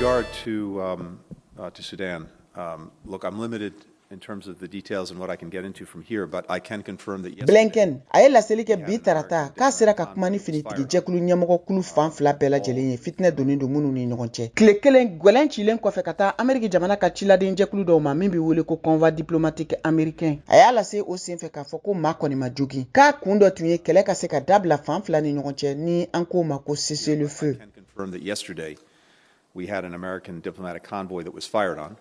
regard to Sudan, look, I'm limited in terms of the details and what I can get into from here, but I can confirm that yesterday, Blinken aye laseli ke bi tarata ka sera ka kuma ni finitigi jɛkulu ɲɛmɔgɔ kulu fan fila bɛɛ lajɛlen ye fitinɛ donnen don minnu ni ɲɔgɔn cɛ. Tile kelen gwɛlɛn cilen kɔfɛ ka taa Ameriki jamana ka ciladen jɛkulu dɔw ma min bɛ wele ko convoi diplomatique américain. A y'a lase o senfɛ k'a fɔ ko maa kɔni ma jogi k'a kun dɔ tun ye kɛlɛ ka se ka dabila fan fila ni ɲɔgɔn cɛ ni an ko ma ko cessez le feu. I can confirm that yesterday we had an American diplomatic convoy that was fired on.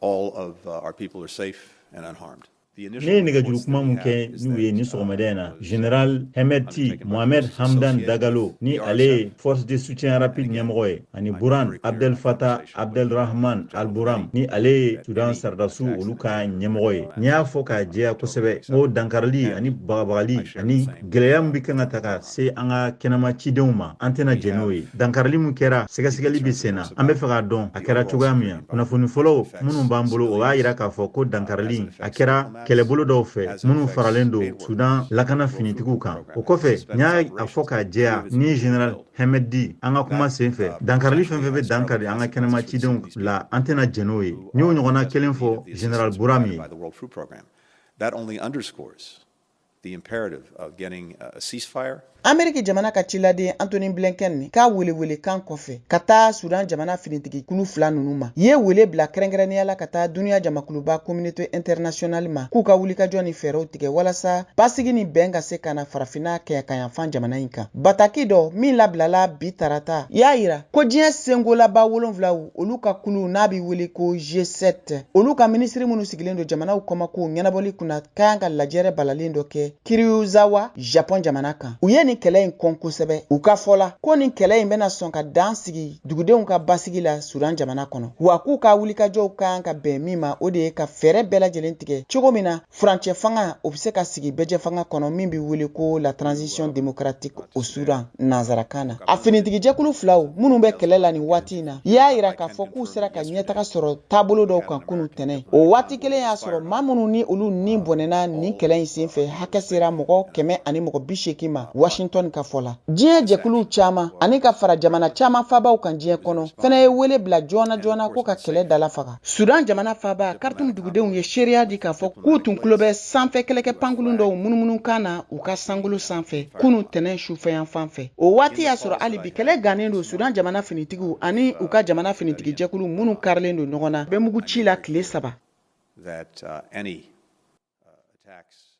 All of our people are safe and unharmed. Ne nega juru kuma mun kɛ n'u ye ni sɔgɔmada na General Hemeti Mohamed Hamdan Dagalo ni ale force de soutien rapide ɲɛmɔgɔ ye ani Buran Abdel Fattah Abdelrahman Al-Buram ni ale Sudan sardasu olu ka ɲɛmɔgɔ ye. Ni y'a fɔ k'a jɛya kosɛbɛ ngo dankarili ani bagabagali ani gɛlɛya min bɛ kan ka ta ka se an ka kɛnɛma cidenw ma an tɛna jɛ n'o ye. Dankarili min kɛra sɛgɛsɛgɛli bɛ sen na an bɛ fɛ k'a dɔn a kɛra cogoya min na. Kunnafoni fɔlɔ minnu b'an bolo o b'a yira k'a fɔ ko dankarili a kɛra kɛlɛbolo dɔw fɛ minnu faralen don Sudan lakana finitigiw kan. O kɔfɛ n y'a fɔ k'a jɛya ni General Hemedi an ka kuma sen fɛ dankarili fɛn fɛn bɛ dankari an ka kɛnɛma cidenw la an tɛna jɛ n'o ye. N y'o ɲɔgɔnna kelen fɔ General Buram ye. That only underscores the imperative of getting a ceasefire. Ameriki jamana ka ciladen Antony Blinken ni k'a wele kan kɔfɛ ka taa Sudan jamana finitigi kulu fila ninnu ma. Ye wele bila kɛrɛnkɛrɛnnenya la ka taa duniya jamakuluba communauté internationale ma k'u ka wulikajɔ ni fɛɛrɛw tigɛ walasa basigi ni bɛn ka se ka na farafinna kɛyanfan jamana in kan. Bataki dɔ min labilala bi tarata y'a yira ko diɲɛ sengolaba 7 olu ka kulu n'a bɛ wele ko G7 olu ka minisiri minnu sigilen don jamanaw kɔma ko ɲɛnabɔli kunna k'an ka lajɛrɛ balalen dɔ kɛ Kiriuzawa Japon jamana kan. U ye ni kɛlɛ in kɔn kosɛbɛ u ka fɔla ko ni kɛlɛ in bɛna sɔn ka dan sigi dugudenw ka basigi la Sudan jamana kɔnɔ wa k'u ka wulikajɔw kan ka bɛn min ma o de ye ka fɛɛrɛ bɛɛ lajɛlen tigɛ cogo min na furancɛ fanga o bɛ se ka sigi bɛjɛ fanga kɔnɔ min bɛ wele ko la transition démocratique au Sudan nanzarakan na. A finitigi jɛkulu filaw minnu bɛ kɛlɛ la nin waati in na y'a yira k'a fɔ k'u sera ka ɲɛtaga sɔrɔ taabolo dɔw kan kunu tɛnɛ. O waati kelen y'a sɔrɔ maa minnu ni olu ni bɔnɛna nin kɛlɛ in senfɛ hakɛ sera mɔgɔ 180 ma Washington ka fɔla. Diɲɛ jɛkulu caman ani ka fara jamana caman fabaw kan diɲɛ kɔnɔ fɛnɛ ye wele bila joona ko ka kɛlɛ dala faga. Sudan jamana faba Khartoum dugudenw ye seereya di k'a fɔ k'u tun kulo bɛ sanfɛ kɛlɛkɛ pankulun dɔw munumunu kan na u ka sangolo sanfɛ kunu tɛnɛ sufɛyan fan fɛ. O waati y'a sɔrɔ hali bi kɛlɛ gannen don Sudan jamana finitigiw ani u ka jamana finitigi jɛkulu minnu karilen don ɲɔgɔn na bɛ mugu ci la tile 3. That any attacks